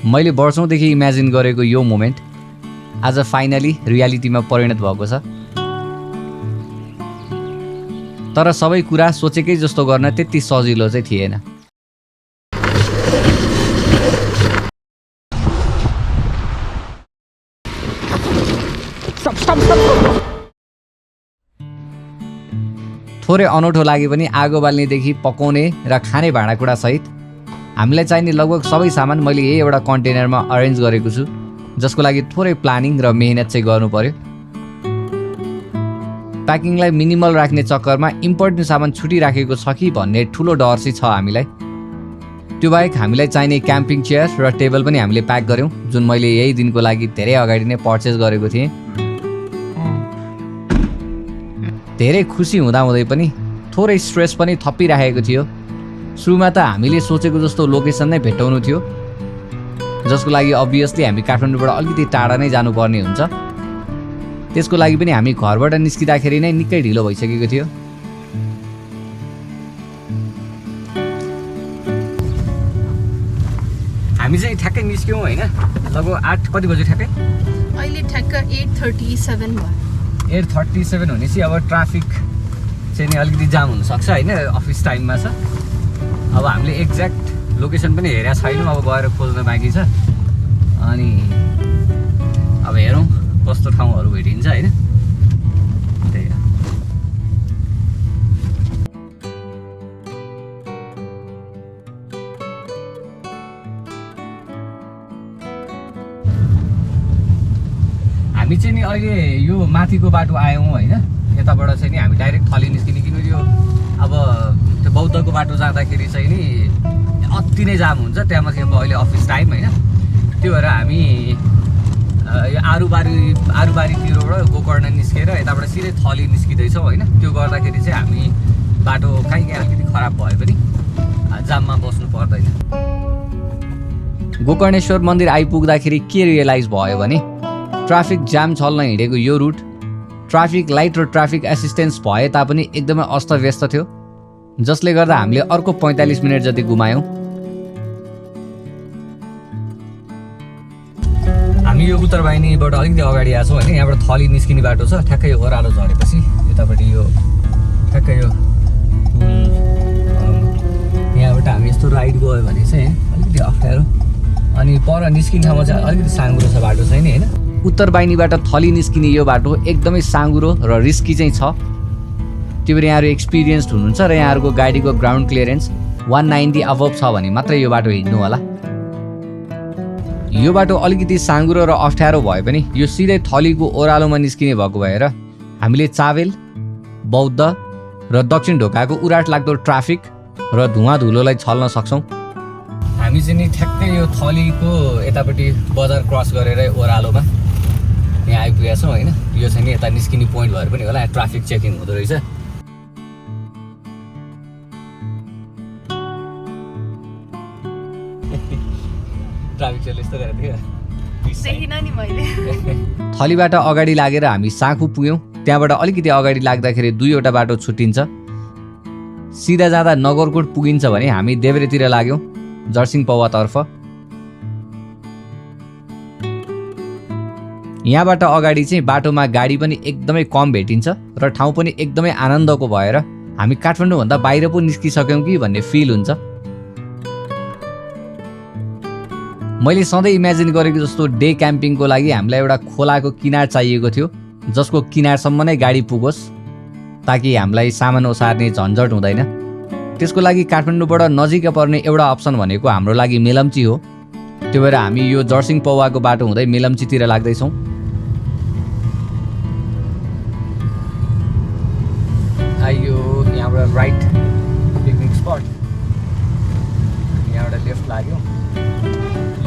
मैले वर्षौँदेखि इमेजिन गरेको यो मोमेन्ट आज फाइनली रियालिटीमा परिणत भएको छ। तर सबै कुरा सोचेकै जस्तो गर्न त्यति सजिलो चाहिँ थिएन। थोरै अनौठो लागे पनि आगो बाल्नेदेखि पकाउने र खाने भाँडाकुँडा सहित हामीलाई चाहिने लगभग सबै सामान मैले यही एउटा कन्टेनरमा अरेन्ज गरेको छु, जसको लागि थोरै प्लानिङ र मेहनत चाहिँ गर्नु पर्यो। प्याकिङलाई मिनिमल राख्ने चक्करमा इम्पोर्टेन्ट सामान छुटिराखेको छ कि भन्ने ठुलो डर चाहिँ छ हामीलाई। त्यो बाहेक हामीलाई चाहिने क्याम्पिङ चेयर र टेबल पनि हामीले प्याक गऱ्यौँ, जुन मैले यही दिनको लागि धेरै अगाडि नै पर्चेस गरेको थिएँ। धेरै खुसी हुँदाहुँदै पनि थोरै स्ट्रेस पनि थपिराखेको थियो। सुरुमा त हामीले सोचेको जस्तो लोकेसन नै भेट्टाउनु थियो, जसको लागि अभियसली हामी काठमाडौँबाट अलिकति टाढा नै जानुपर्ने हुन्छ। त्यसको लागि पनि हामी घरबाट निस्किँदाखेरि नै निकै ढिलो भइसकेको थियो। हामी चाहिँ ठ्याक्कै निस्क्यौँ होइन, लगभग 8 कति बज्यो ठ्याक्कै? अहिले ठ्याक्क 8:37 भयो। 8:37 भनेपछि अब ट्राफिक चाहिँ नि अलिकति जाम हुनसक्छ होइन, अफिस टाइममा छ। अब हामीले एक्ज्याक्ट लोकेसन पनि हेरेका छैनौँ, अब गएर खोज्न बाँकी छ। अनि अब हेरौँ कस्तो ठाउँहरू भेटिन्छ होइन। त्यही हो। हामी चाहिँ नि अहिले यो माथिको बाटो आयौँ होइन, यताबाट चाहिँ नि हामी डाइरेक्ट थली निस्किने, किनकि यो अब त्यो बौद्धको बाटो जाँदाखेरि चाहिँ नि अति नै जाम हुन्छ त्यहाँमाथि। अब अहिले अफिस टाइम होइन, त्यो भएर हामी यो आरुबारीतिरबाट गोकर्ण निस्केर यताबाट सिधै थली निस्किँदैछौँ होइन। त्यो गर्दाखेरि चाहिँ हामी बाटो काहीँ अलिकति खराब भए पनि जाममा बस्नु पर्दैन। गोकर्णेश्वर मन्दिर आइपुग्दाखेरि के रियलाइज भयो भने ट्राफिक जाम चल्न हिँडेको यो रुट ट्राफिक लाइट र ट्राफिक एसिस्टेन्स भए तापनि एकदमै अस्तव्यस्त थियो, जसले गर्दा हामीले अर्को 45 मिनट जति गुमायौँ। हामी यो उत्तरवाहिनीबाट अलिकति अगाडि आएको छौँ होइन, यहाँबाट थली निस्किने बाटो छ। ठ्याक्कै यो ओह्रालो झरेपछि यतापट्टि यो ठ्याक्कै यो यहाँबाट हामी यस्तो राइड गयो भने चाहिँ अलिकति अप्ठ्यारो, अनि पर निस्किने ठाउँमा चाहिँ अलिकति साँघुरो छ बाटो चाहिँ नि होइन। उत्तरवाहिनीबाट थली निस्किने यो बाटो एकदमै साँघुरो र रिस्की चाहिँ छ। त्यो भएर यहाँहरू एक्सपिरियन्स्ड हुनुहुन्छ र यहाँहरूको गाडीको ग्राउन्ड क्लियरेन्स 190 अबभ छ भने मात्रै यो बाटो हिँड्नु होला। यो बाटो अलिकति साँघुरो र अप्ठ्यारो भए पनि यो सिधै थलीको ओह्रालोमा निस्किने भएको भएर हामीले चावेल, बौद्ध र दक्षिण ढोकाको उराट लाग्दो ट्राफिक र धुवा धुलोलाई छल्न सक्छौँ। हामी चाहिँ नि ठ्याक्कै यो थलीको यतापट्टि बजार क्रस गरेर ओह्रालोमा यहाँ आइपुगेका छौँ होइन। यो चाहिँ नि यता निस्किने पोइन्ट भएर पनि होला, ट्राफिक चेकिङ हुँदो रहेछ। ट्राफिक चेक यस्तो गरेर देखिन नि मैले। थलीबाट अगाडि लागेर हामी साँखु पुग्यौँ। त्यहाँबाट अलिकति अगाडि लाग्दाखेरि 2वटा बाटो छुट्टिन्छ। सिधा जाँदा नगरकोट पुगिन्छ भने हामी देब्रेतिर लाग्यौँ, जर्सिङ पौवातर्फ। यहाँबाट अगाडि चाहिँ बाटोमा गाडी पनि एकदमै कम भेटिन्छ र ठाउँ पनि एकदमै आनन्दको भएर हामी काठमाडौँभन्दा बाहिर पो निस्किसक्यौँ कि भन्ने फिल हुन्छ। मैले सधैँ इमेजिन गरेको जस्तो डे क्याम्पिङको लागि हामीलाई एउटा खोलाको किनार चाहिएको थियो, जसको किनारसम्म नै गाडी पुगोस्, ताकि हामीलाई सामान ओसार्ने झन्झट हुँदैन। त्यसको लागि काठमाडौँबाट नजिकै पर्ने एउटा अप्सन भनेको हाम्रो लागि मेलम्ची हो। त्यो भएर हामी यो जर्सिङ पौवाको बाटो हुँदै मेलम्चीतिर लाग्दैछौँ। आइयो यहाँबाट राइट पिकनिक स्पट, यहाँबाट लेफ्ट लाग्यो।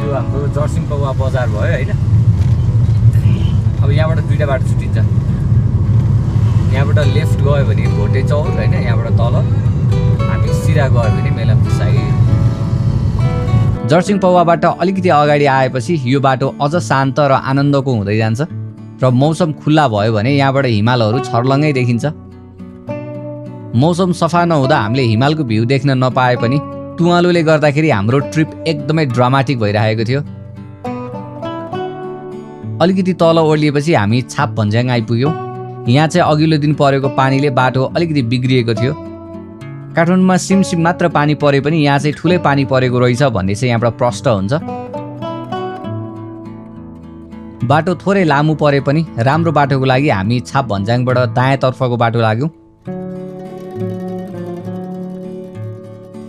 यो हाम्रो जर्सिङ पौवा बजार भयो होइन। अब यहाँबाट 2टा बाटो छुट्टिन्छ। यहाँबाट लेफ्ट गयो भने भोटे चौर होइन, यहाँबाट तल हामी सिधा गयो भने मेलम्ची साइड। जर्सिङ पौवाबाट अलिकति अगाडि आएपछि यो बाटो अझ शान्त र आनन्दको हुँदै जान्छ र मौसम खुल्ला भयो भने यहाँबाट हिमालहरू छर्लङ्गै देखिन्छ। मौसम सफा नहुँदा हामीले हिमालको भ्यू देख्न नपाए पनि तुवालोले गर्दाखेरि हाम्रो ट्रिप एकदमै ड्रामाटिक भइरहेको थियो। अलिकति तल ओर्लिएपछि हामी छाप भन्ज्याङ आइपुग्यौँ। यहाँ चाहिँ अघिल्लो दिन परेको पानीले बाटो अलिकति बिग्रिएको थियो। काठमाडौँमा सिमसिम मात्र पानी परे पनि यहाँ चाहिँ ठुलै पानी परेको रहेछ भन्ने चाहिँ यहाँबाट प्रष्ट हुन्छ। बाटो थोरै लामो परे पनि राम्रो बाटोको लागि हामी छाप भन्ज्याङबाट दायाँतर्फको बाटो लाग्यौँ।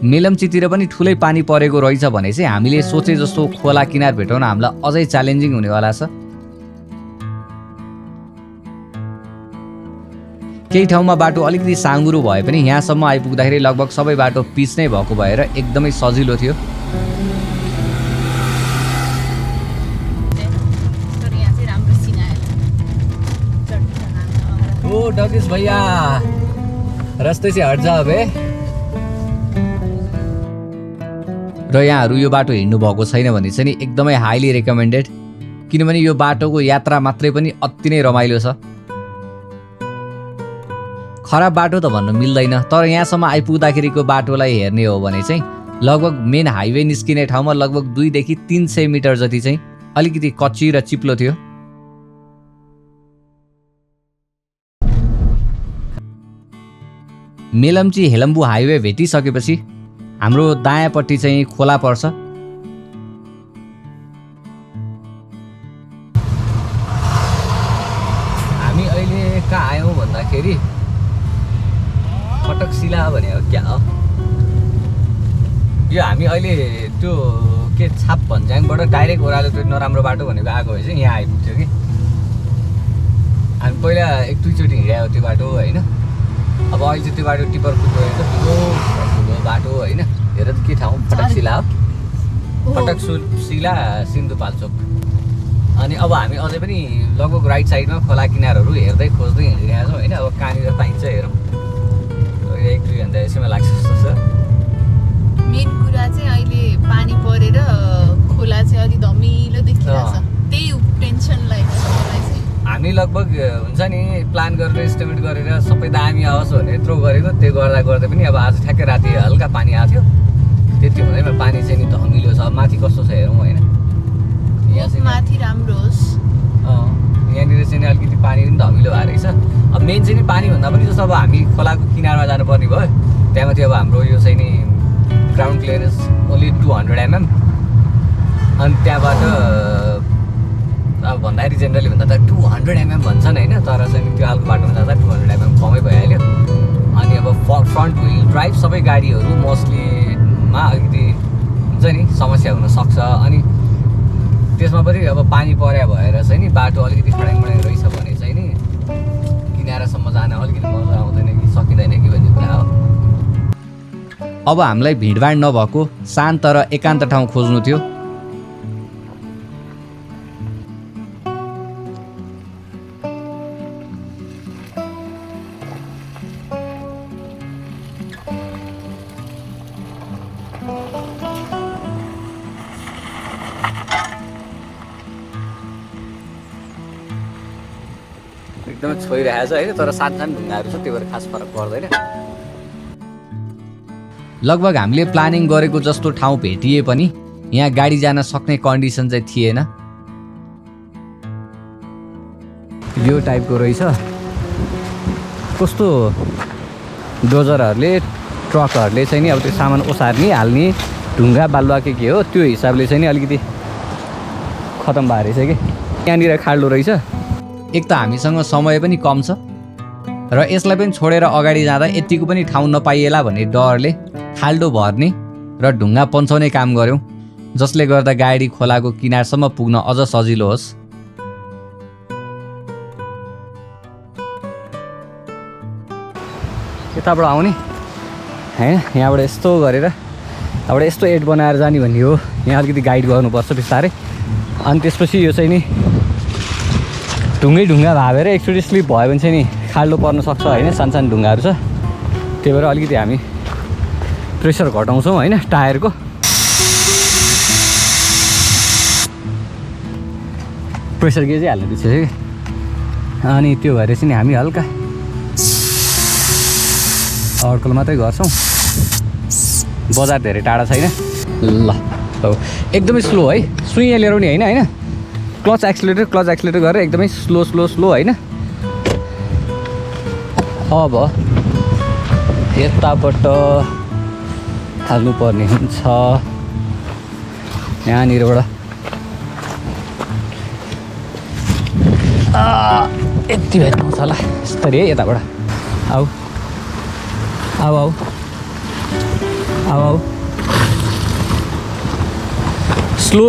मेलम्चीतिर पनि ठुलै पानी परेको रहेछ भने चाहिँ हामीले सोचे जस्तो खोला किनार भेटाउन हामीलाई अझै च्यालेन्जिङ हुनेवाला छ। केही ठाउँमा बाटो अलिकति साँगुरो भए पनि यहाँसम्म आइपुग्दाखेरि लगभग सबै बाटो पिच नै भएको भएर एकदमै सजिलो थियो। ओ डगेश भैया रस्ते से हट जा बे। र यहाँहरू यो बाटो हिँड्नु भएको छैन भने चाहिँ नि एकदमै हाइली रेकमेन्डेड, किनभने यो बाटोको यात्रा मात्रै पनि अति नै रमाइलो छ। खराब बाटो त भन्न मिल्दैन, तर यहाँसम्म आइपुग्दाखेरिको बाटोलाई हेर्ने हो भने चाहिँ लगभग मेन हाइवे निस्किने ठाउँमा लगभग 2 देखि 300 मिटर जति चाहिँ अलिकति कच्ची र चिप्लो थियो। मेलम्ची हेलम्बु हाइवे भेटिसकेपछि हाम्रो दायाँपट्टि चाहिँ खोला पर्छ। हामी अहिले कहाँ आयौँ भन्दाखेरि फटकशिला भने हो क्या हो यो। हामी अहिले त्यो के छाप भन्ज्याङबाट डाइरेक्ट ओह्रालो त्यो नराम्रो बाटो भनेको आएको भए चाहिँ यहाँ आइपुग्थ्यो कि। हामी पहिला 1-2 चोटि हिँडेको त्यो बाटो होइन। अब अहिले चाहिँ त्यो बाटो टिपर कुद्यो भने त ठुलो बाटो होइन। हेर त के ठाउँ फटकशिला हो, फटकशिला सिन्धुपाल्चोक। अनि अब हामी अझै पनि लगभग राइट साइडमा खोला किनारहरू हेर्दै खोज्दै हिँडिरहेको छौँ होइन। अब कहाँनिर पाइन्छ हेरौँ, 1-2 घन्टा यसैमा लाग्छ जस्तो छ। मेन कुरा चाहिँ अहिले पानी परेर खोला चाहिँ अलि धमिलो देखिरहेछ, त्यही टेन्सन लागेको छ मलाई चाहिँ। हामी लगभग हुन्छ नि प्लान गरेर एस्टिमेट गरेर सबै दामी आओस् भनेर यत्रो गरेको, त्यो गर्दा गर्दै पनि अब आज ठ्याक्कै राति हल्का पानी आएको थियो। त्यति हुँदैमा पानी चाहिँ नि धमिलो छ। माथि कस्तो छ हेरौँ होइन। यहाँ चाहिँ माथि राम्रो होस्। यहाँनिर चाहिँ अलिकति पानी पनि धमिलो भएको रहेछ। अब मेन चाहिँ नि पानी भन्दा पनि जस्तो अब हामी खोलाको किनारमा जानुपर्ने भयो। त्यहाँमाथि अब हाम्रो यो चाहिँ नि ग्राउन्ड क्लियरेन्स ओन्ली 200 mm। अनि त्यहाँबाट अब भन्दाखेरि जेनरली भन्दा त 200 mm भन्छन् होइन, तर चाहिँ त्यो खालको बाटोमा जाँदा 200 mm कमै भइहाल्यो। अनि अब फ्रन्ट व्हिल ड्राइभ सबै गाडीहरू मोस्टलीमा अलिकति हुन्छ नि समस्या हुनसक्छ। अनि त्यसमा पनि अब पानी पर्या भएर चाहिँ नि बाटो अलिकति खडाङ रहेछ भने चाहिँ नि किनारासम्म जान अलिकति मजा आउँदैन कि सकिँदैन कि भन्ने कुरा हो। अब हामीलाई भिडभाड नभएको शान्त र एकान्त ठाउँ खोज्नु थियो। एकदमै छोइरहेको छ होइन, तर सानो ढुङ्गाहरू छ, त्यो भएर खास फरक पर्दैन। लगभग हामीले प्लानिङ गरेको जस्तो ठाउँ भेटिए पनि यहाँ गाडी जान सक्ने कन्डिसन चाहिँ थिएन। यो टाइपको रहेछ, कस्तो डोजरहरूले ट्रकहरूले चाहिँ नि अब त्यो सामान ओसार्ने हाल्ने ढुङ्गा बालुवा के हो त्यो हिसाबले चाहिँ नि अलिकति खतम भएको रहेछ कि। यहाँनिर खाल्डो रहेछ। एक त हामीसँग समय पनि कम छ र यसलाई पनि छोडेर अगाडि जाँदा यतिको पनि ठाउँ नपाइएला भन्ने डरले खाल्डो भर्ने र ढुङ्गा पन्छाउने काम गऱ्यौँ, जसले गर्दा गाडी खोलाको किनारसम्म पुग्न अझ सजिलो होस्। यताबाट आउने होइन, यहाँबाट यस्तो गरेर यहाँबाट यस्तो एड बनाएर जाने भन्ने हो। यहाँ अलिकति गाइड गर्नुपर्छ बिस्तारै। अनि त्यसपछि यो चाहिँ नि ढुङ्गा भावेर एकचोटि स्लिप भयो भने चाहिँ नि खाल्डो पर्न सक्छ होइन। सानो ढुङ्गाहरू छ, त्यही भएर अलिकति हामी प्रेसर घटाउँछौँ होइन टायरको। प्रेसर गेजै हाल्नु बिर्सेछ कि। अनि त्यो भएर चाहिँ नि हामी हल्का अड्कल मात्रै गर्छौँ। बजार धेरै टाढा छैन। ल एकदमै स्लो है, सुइँ लिएर नि होइन क्लच एक्सिलेटर गरेर एकदमै स्लो होइन। अब यताबाट हाल्नुपर्ने हुन्छ यहाँनिरबाट। यति बेला आउँछ होला यस्तरी है यताबाट। आऊ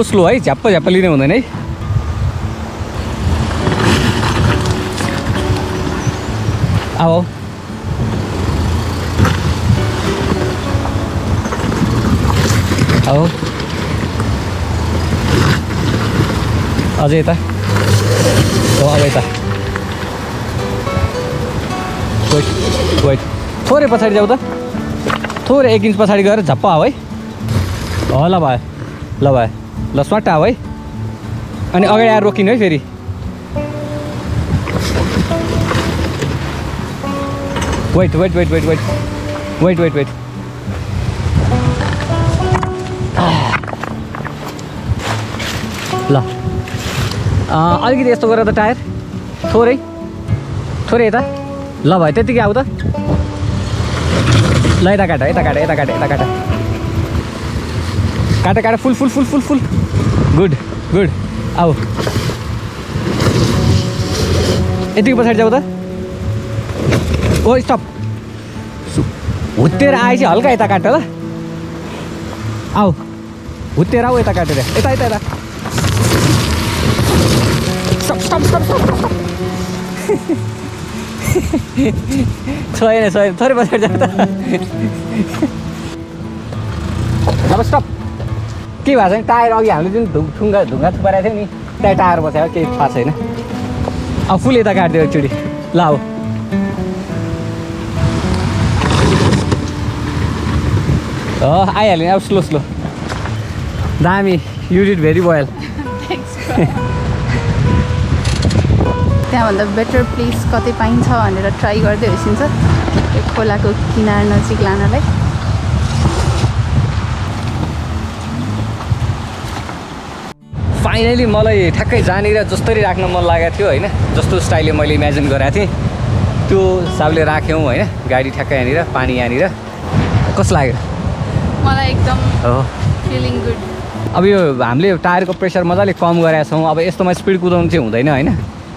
स्लो है, झ्याप्प लिने हुँदैन है। आऊ अझै यता अब यता वेट थोरै पछाडि जाऊ त, थोरै 1 इन्च पछाडि गएर झप्प आऊ है। ल भयो ल स्वाट आऊ है। अनि अगाडि आएर रोकिनु है फेरि। वेट ल अलिकति यस्तो गरेर त टायर थोरै यता। ल भयो त्यतिकै आऊ त। ल यता काट फुल गुड आऊ। यतिको पछाडि जाऊ त। ओ स्टप, हुत्तेर आएपछि हल्का यता काट ल। आऊ हुत्तेर आऊ, यता काटेर यता स्टप छैन थोरै पछाडि जाऊ त। अब स्टप। के भएको छैन, टायर अघि हामीले जुन ढुङ्गा थुपारेको थियो नि त्यहाँ टायर बसायो, केही थाहा छैन। अब फुल यता काटिदियो एकचोटि। ल अब आइहाल्यो। अब स्लो दामी, यु डिड भेरी वेल। त्यहाँभन्दा बेटर प्लेस कतै पाइन्छ भनेर ट्राई गर्दै होइसिन्छ यो खोलाको किनार नजिक लानलाई। फाइनली मलाई ठ्याक्कै जहाँनिर जसरी राख्न मन लागेको थियो होइन, जस्तो स्टाइलले मैले इमेजिन गरेको थिएँ त्यो हिसाबले राख्यौँ होइन। गाडी ठ्याक्कै यहाँनिर, पानी यहाँनिर। कस्तो लाग्यो? मलाई एकदम फिलिङ गुड। अब यो हामीले टायरको प्रेसर मजाले कम गरेका छौँ। अब यस्तोमा स्पिड कुदाउनु चाहिँ हुँदैन होइन,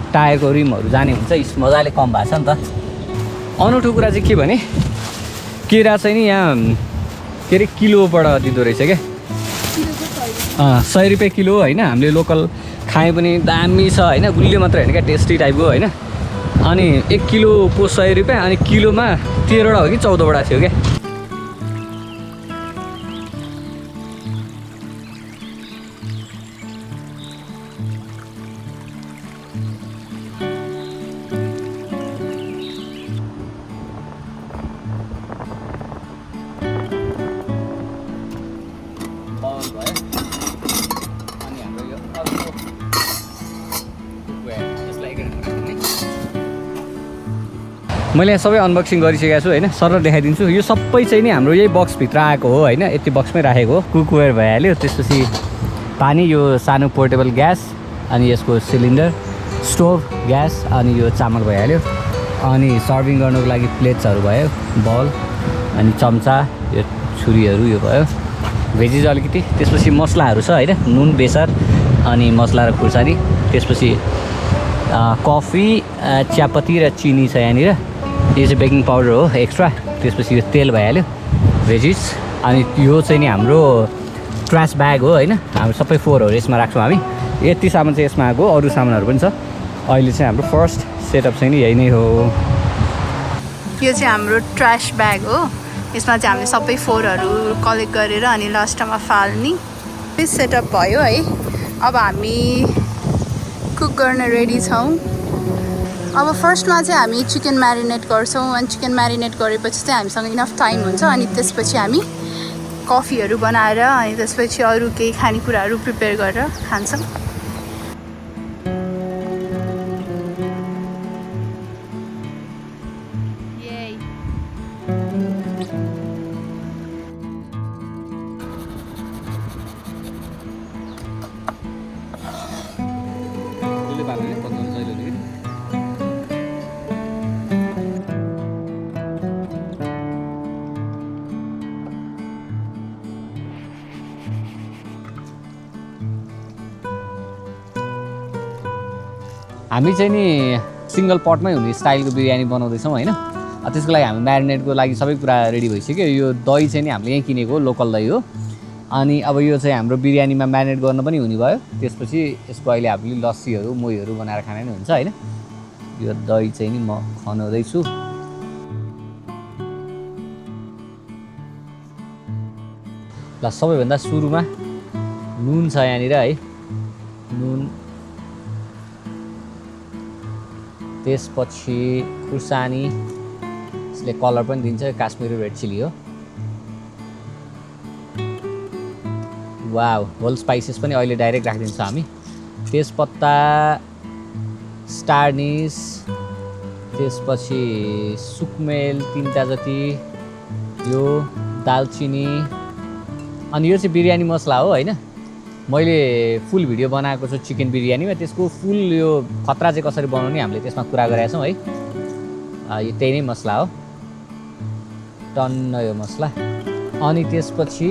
टायरको रिमहरू जाने हुन्छ, मजाले कम भएको छ नि त। अनौठो कुरा चाहिँ के भने केरा चाहिँ नि यहाँ के अरे किलोबाट दिँदो रहेछ क्या। 100 रुपियाँ किलो होइन। हामीले लोकल खाए पनि दामी छ होइन, गुलियो मात्र होइन क्या, टेस्टी टाइपको होइन। अनि 1 किलोको 100 रुपियाँ, अनि किलोमा 13वटा हो कि 14वटा थियो क्या। मैले यहाँ सबै अनबक्सिङ गरिसकेको छु होइन, सरर देखाइदिन्छु। यो सबै चाहिँ नि हाम्रो यही बक्सभित्र आएको हो होइन, यति बक्समै राखेको हो। कुकवेयर भइहाल्यो, त्यसपछि पानी, यो सानो पोर्टेबल ग्यास, अनि यसको सिलिन्डर, स्टोभ, ग्यास, अनि यो चामल भइहाल्यो। अनि सर्भिङ गर्नुको लागि प्लेट्सहरू भयो, बल, अनि चम्चा, यो छुरीहरू यो भयो, भेजिज अलिकति। त्यसपछि मसलाहरू छ होइन, नुन, बेसार, अनि मसला र खुर्सानी। त्यसपछि कफी, चियापत्ती र चिनी छ यहाँनिर। यो चाहिँ बेकिङ पाउडर हो एक्स्ट्रा। त्यसपछि यो तेल भइहाल्यो, भेजिस। अनि यो चाहिँ नि हाम्रो ट्रास ब्याग हो होइन, हाम्रो सबै फोहोरहरू यसमा राख्छौँ हामी। यति सामान चाहिँ यसमा आएको, अरू सामानहरू पनि छ। अहिले चाहिँ हाम्रो फर्स्ट सेटअप चाहिँ नि यही नै हो। यो चाहिँ हाम्रो ट्रास ब्याग हो, यसमा चाहिँ हामीले सबै फोहोरहरू कलेक्ट गरेर अनि लास्टमा फाल्ने सेटअप भयो है। अब हामी कुक गर्न रेडी छौँ। अब फर्स्टमा चाहिँ हामी चिकन म्यारिनेट गर्छौँ, अनि चिकन म्यारिनेट गरेपछि चाहिँ हामीसँग इनफ टाइम हुन्छ, अनि त्यसपछि हामी कफीहरू बनाएर अनि त्यसपछि अरू केही खानेकुराहरू प्रिपेयर गरेर खान्छौँ। पाल्ने बन्द हुन्छ अहिले अलिकति हामी चाहिँ नि सिङ्गल पटमै हुने स्टाइलको बिरयानी बनाउँदैछौँ होइन त्यसको लागि हामी म्यारिनेटको लागि सबै कुरा रेडी भइसक्यो यो दही चाहिँ नि हामीले यहीँ किनेको लोकल दही हो अनि अब यो चाहिँ हाम्रो बिरयानीमा म्यारिनेट गर्न पनि हुने भयो त्यसपछि यसको अहिले हामीले लस्सीहरू मोहीहरू बनाएर खाना नि हुन्छ होइन यो दही चाहिँ नि म खनाउँदैछु ल सबैभन्दा सुरुमा नुन छ यहाँनिर है नुन त्यसपछि खुर्सानी यसले कलर पनि दिन्छ काश्मिरी रेड चिली हो वाउ होल स्पाइसेस पनि अहिले डाइरेक्ट राखिदिन्छौँ हामी तेजपत्ता स्टार निस त्यसपछि सुकमेल 3टा जति यो दालचिनी अनि यो चाहिँ बिरयानी मसला हो होइन मैले फुल भिडियो बनाएको छु चिकन बिरयानीमा त्यसको फुल यो खतरा चाहिँ कसरी बनाउने हामीले त्यसमा कुरा गरेका छौँ है यो त्यही नै मसला हो टन्न यो मसला अनि त्यसपछि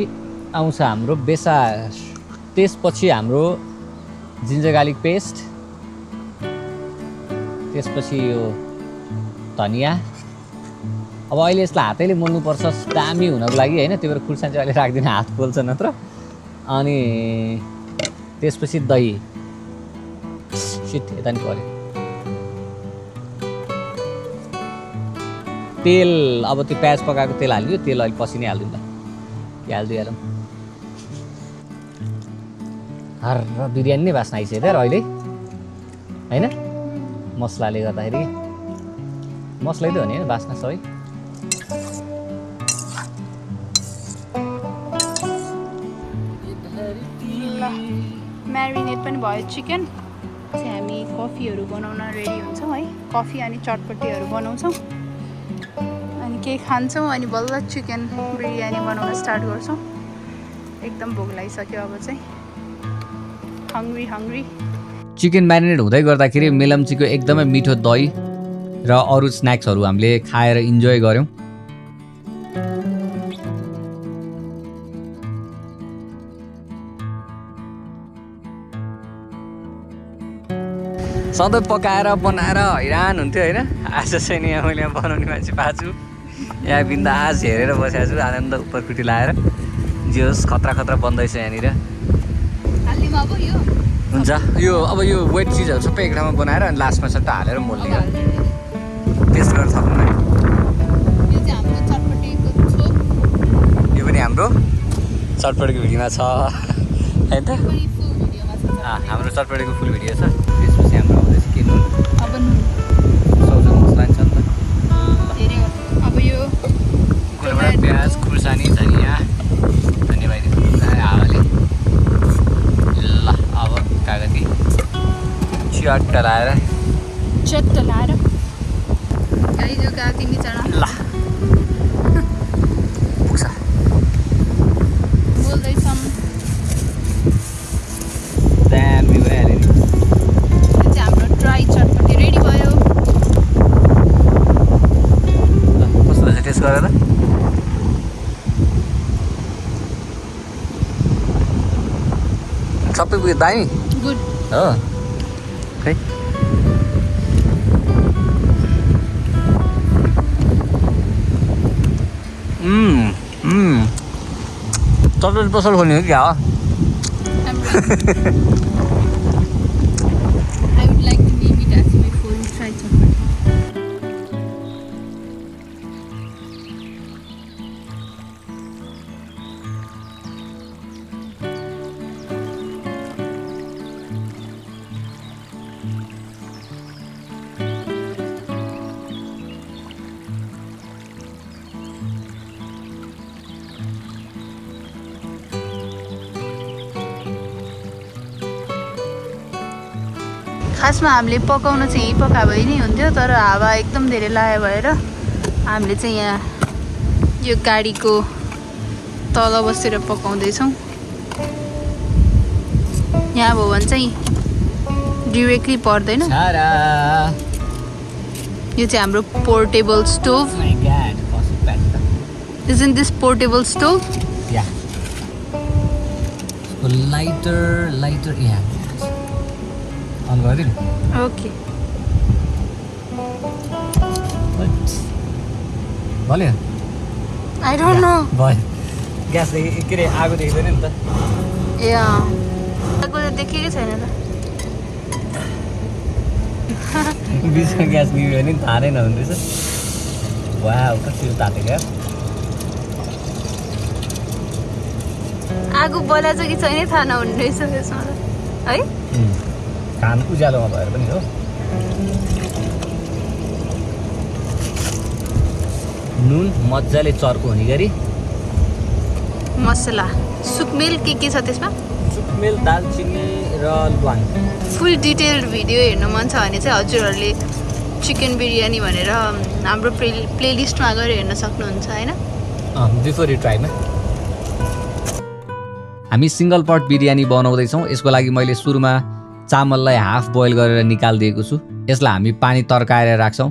आउँछ हाम्रो बेसार त्यसपछि हाम्रो जिन्जर गार्लिक पेस्ट त्यसपछि यो धनिया अब अहिले यसलाई हातैले मोल्नुपर्छ दामी हुनको लागि होइन त्यही भएर खुर्सानी चाहिँ अहिले राख्दिनँ हात पोल्छ नत्र अनि त्यसपछि दही सिट यता नि पऱ्यो तेल अब त्यो प्याज पकाएको तेल हालिदियो तेल अहिले पछि नै हालिदिउँ ल हालिदिइहालौँ हर बिरयानी नै बास्ना आइसक्यो तर अहिले होइन मसलाले गर्दाखेरि मसलै त हो नि होइन बास्ना सबै म्यारिनेट पनि भयो चिकन चाहिँ हामी कफीहरू बनाउन रेडी हुन्छौँ है कफी अनि चटपटीहरू बनाउँछौँ अनि केही खान्छौँ अनि बल्ल चिकन बिरयानी बनाउन स्टार्ट गर्छौँ एकदम भोक लागिसक्यो अब चाहिँ हङ्ग्री चिकन म्यारिनेट हुँदै गर्दाखेरि मेलम्चीको एकदमै मिठो दही र अरू स्न्याक्सहरू हामीले खाएर इन्जोय गऱ्यौँ सधैँ पकाएर बनाएर हैरान हुन्थ्यो होइन आज चाहिँ नि यहाँ मैले यहाँ बनाउने मान्छे पाएको छु यहाँ बिन्दास हेरेर बसेको छु आनन्द उपरखुट्टी लाएर जे होस् खतरा बन्दैछ यहाँनिर हुन्छ यो अब यो वेट चिजहरू सबै एक ठाउँमा बनाएर अनि लास्टमा सट्टा हालेर मोल्ने हो टेस्ट गरेर सक्नु यो पनि हाम्रो चटपटेको भिडियोमा छ होइन त हाम्रो चटपटेको फुल भिडियो छ त्यसपछि हाम्रो आउँदैछ के नुन सौजो मसला नि छ नि त अब यो प्याज खुर्सानी धनियाँ धन्यवाद हावाले ल अब कागती चट्ट लाएर जो कागती मिचना ल पुग्छ बोल्दैछौँ दामी भइहाल्यो नि चाहिँ हाम्रो ड्राई चटपटी रेडी भयो ल कस्तो रहेछ टेस्ट गरेर सबै उयो दामी गुड हो खै चटपटी पसल खोल्ने हो क्या हो I would like to name it as my full try chapati. खासमा हामीले पकाउन चाहिँ यहीँ पका भए नै हुन्थ्यो तर हावा एकदम धेरै लाग्यो भएर हामीले चाहिँ यहाँ यो गाडीको तल बसेर पकाउँदैछौँ यहाँ भयो भने चाहिँ डिरेक्टली पर्दैन छारा यो चाहिँ हाम्रो पोर्टेबल स्टोभ माय गॉड कस्तो प्याक त Isn't this portable stove? या लाइटर या अन गरिदिनु Okay. भयो I don't know. भयो ग्यास के अरे आगो देख्दैन नि त Yeah. आगो त देखेकै छैन त बिचमा ग्यास निभ्यो भने थाहा नै नहुँदो रहेछ वाउ कति तातेको क्या आगो बलाछ कि छैन थाहा नहुने रहेछ त्यसमा त है खान उज्यालोमा भएर पनि हो नुन मजाले चर्को हुने गरी मसला सुकमेल के छ त्यसमा सुकमेल दालचिनी र ल्वाङ फुल डिटेल्ड भिडियो हेर्न मन छ भने चाहिँ हजुरहरूले चिकन बिरयानी भनेर हाम्रो प्लेलिस्टमा गएर हेर्न सक्नुहुन्छ होइन बिफोर यु ट्राईमा हामी सिङ्गल पट बिरयानी बनाउँदैछौँ यसको लागि मैले सुरुमा चामललाई हाफ बोइल गरेर निकालिदिएको छु यसलाई हामी पानी तर्काएर राख्छौँ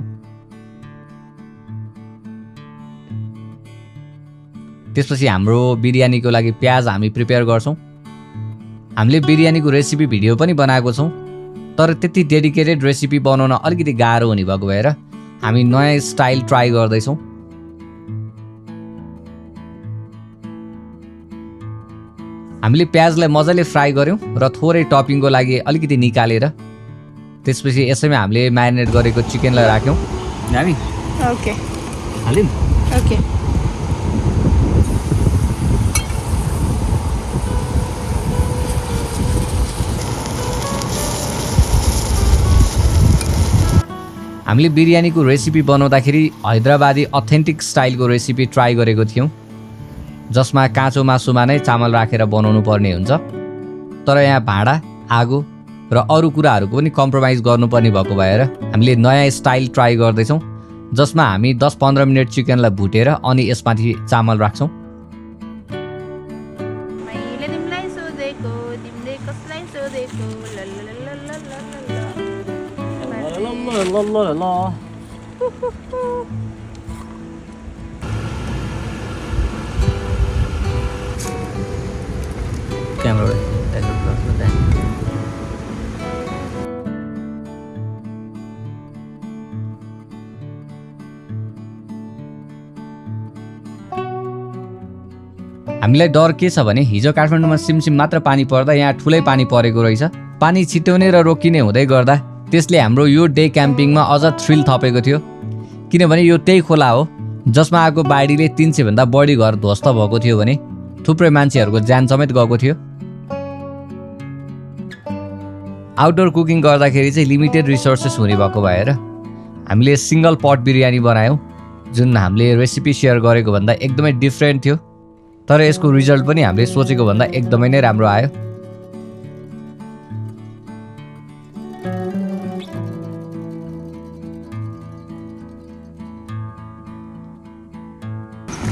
त्यसपछि हाम्रो बिरयानीको लागि प्याज हामी प्रिपेयर गर्छौँ हामीले बिरयानीको रेसिपी भिडियो पनि बनाएको छौँ तर त्यति डेडिकेटेड रेसिपी बनाउन अलिकति गाह्रो हुने भएको भएर हामी नयाँ स्टाइल ट्राई गर्दैछौँ हामीले प्याजलाई मजाले फ्राई गऱ्यौँ र थोरै टपिङको लागि अलिकति निकालेर त्यसपछि यसैमा हामीले म्यारिनेट गरेको चिकनलाई राख्यौँ हामी ओके हाल्यौँ ओके हामीले बिरयानीको रेसिपी बनाउँदाखेरि हैदराबादी अथेन्टिक स्टाइलको रेसिपी ट्राई गरेको थियौँ जसमा काँचो मासुमा नै चामल राखेर बनाउनु पर्ने हुन्छ तर यहाँ भाँडा आगो र अरू कुराहरूको पनि कम्प्रोमाइज गर्नुपर्ने भएको भएर हामीले नयाँ स्टाइल ट्राई गर्दैछौँ जसमा हामी 10-15 मिनट चिकनलाई भुटेर अनि यसमाथि चामल राख्छौँ हामीलाई डर के छ भने हिजो काठमाडौँमा सिमसिम मात्र पानी पर्दा यहाँ ठुलै पानी परेको रहेछ पानी छिट्याउने र रोकिने हुँदै गर्दा त्यसले हाम्रो यो डे क्याम्पिङमा अझ थ्रिल थपेको थियो किनभने यो त्यही खोला हो जसमा आएको बाढीले 300 भन्दा बढी घर ध्वस्त भएको थियो भने थुप्रै मान्छेहरूको ज्यान समेत गएको थियो आउटडोर कुकिङ गर्दाखेरि चाहिँ लिमिटेड रिसोर्सेस हुने भएको भएर हामीले सिङ्गल पट बिरयानी बनायौँ जुन हामीले रेसिपी सेयर गरेको भन्दा एकदमै डिफ्रेन्ट थियो तर यसको रिजल्ट पनि हामीले सोचेको भन्दा एकदमै नै राम्रो आयो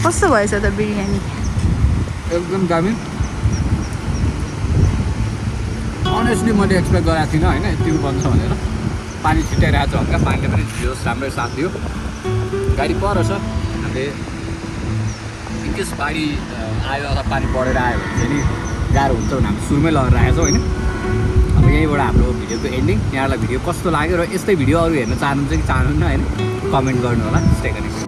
कस्तो भएछ त बिरयानी एकदम दामी अनेस्टली मैले एक्सपेक्ट गरेको थिइनँ होइन यति बन्छ भनेर पानी छिटाइरहेको छ हल्का पानीले पनि झियोस् राम्रै साथ दियो गाडी पर छ हामीले इनकेस बाढी आयो अथवा पानी बढेर आयो भने चाहिँ नि गाह्रो हुन्छ भने हामी सुरुमै लगेर आएछौँ होइन अब यहीँबाट हाम्रो भिडियोको एन्डिङ यहाँलाई भिडियो कस्तो लाग्यो र यस्तै भिडियो अरू हेर्न चाहनुहुन्छ कि चाहनुहुन्न होइन कमेन्ट गर्नु होला स्टे कनेक्टेड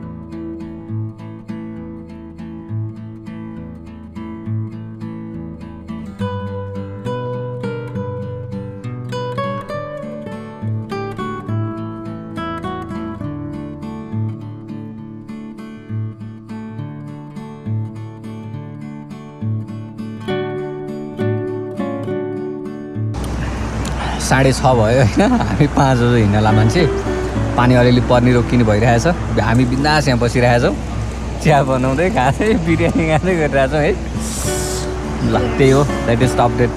साढे 6 भयो होइन हामी 5 बजे हिँड्नला मान्छे पानी अलिअलि पर्ने रोकिने भइरहेछ हामी बिन्दास यहाँ बसिरहेछौँ चिया बनाउँदै खाँदै बिरयानी खाँदै गरिरहेछौँ है ल त्यही हो द्याट इज अपडेट